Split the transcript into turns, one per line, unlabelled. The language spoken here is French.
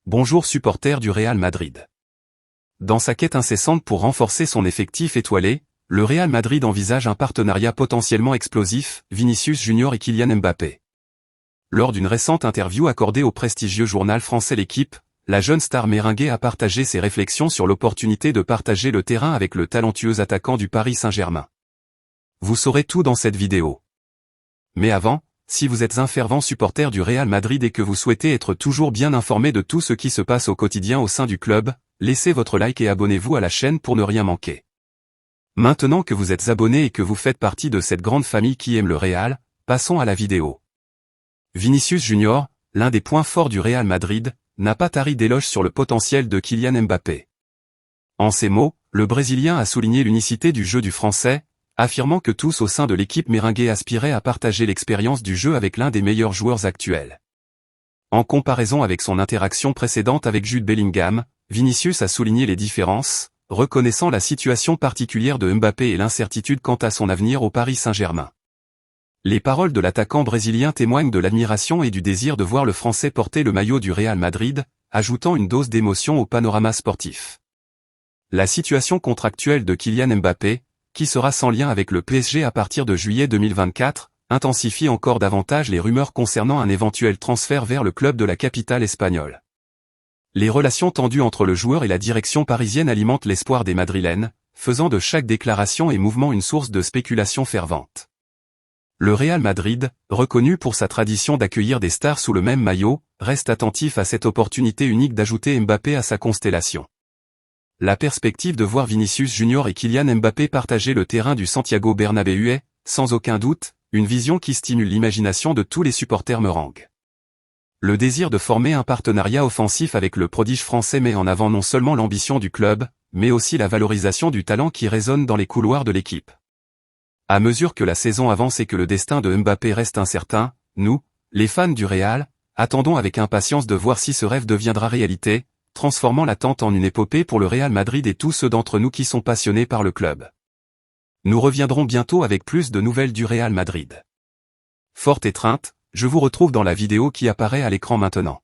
Bonjour supporters du Real Madrid. Dans sa quête incessante pour renforcer son effectif étoilé, le Real Madrid envisage un partenariat potentiellement explosif, Vinicius Junior et Kylian Mbappé. Lors d'une récente interview accordée au prestigieux journal français L'Équipe, la jeune star méringuée a partagé ses réflexions sur l'opportunité de partager le terrain avec le talentueux attaquant du Paris Saint-Germain. Vous saurez tout dans cette vidéo. Mais avant, si vous êtes un fervent supporter du Real Madrid et que vous souhaitez être toujours bien informé de tout ce qui se passe au quotidien au sein du club, laissez votre like et abonnez-vous à la chaîne pour ne rien manquer. Maintenant que vous êtes abonné et que vous faites partie de cette grande famille qui aime le Real, passons à la vidéo. Vinicius Junior, l'un des points forts du Real Madrid, n'a pas tari d'éloges sur le potentiel de Kylian Mbappé. En ces mots, le Brésilien a souligné l'unicité du jeu du Français, affirmant que tous au sein de l'équipe méringuée aspiraient à partager l'expérience du jeu avec l'un des meilleurs joueurs actuels. En comparaison avec son interaction précédente avec Jude Bellingham, Vinicius a souligné les différences, reconnaissant la situation particulière de Mbappé et l'incertitude quant à son avenir au Paris Saint-Germain. Les paroles de l'attaquant brésilien témoignent de l'admiration et du désir de voir le Français porter le maillot du Real Madrid, ajoutant une dose d'émotion au panorama sportif. La situation contractuelle de Kylian Mbappé, qui sera sans lien avec le PSG à partir de juillet 2024, intensifie encore davantage les rumeurs concernant un éventuel transfert vers le club de la capitale espagnole. Les relations tendues entre le joueur et la direction parisienne alimentent l'espoir des Madrilènes, faisant de chaque déclaration et mouvement une source de spéculation fervente. Le Real Madrid, reconnu pour sa tradition d'accueillir des stars sous le même maillot, reste attentif à cette opportunité unique d'ajouter Mbappé à sa constellation. La perspective de voir Vinicius Junior et Kylian Mbappé partager le terrain du Santiago Bernabéu est, sans aucun doute, une vision qui stimule l'imagination de tous les supporters merengues. Le désir de former un partenariat offensif avec le prodige français met en avant non seulement l'ambition du club, mais aussi la valorisation du talent qui résonne dans les couloirs de l'équipe. À mesure que la saison avance et que le destin de Mbappé reste incertain, nous, les fans du Real, attendons avec impatience de voir si ce rêve deviendra réalité, transformant l'attente en une épopée pour le Real Madrid et tous ceux d'entre nous qui sont passionnés par le club. Nous reviendrons bientôt avec plus de nouvelles du Real Madrid. Forte étreinte, je vous retrouve dans la vidéo qui apparaît à l'écran maintenant.